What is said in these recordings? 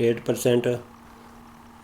8%،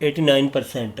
89%،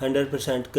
100%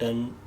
10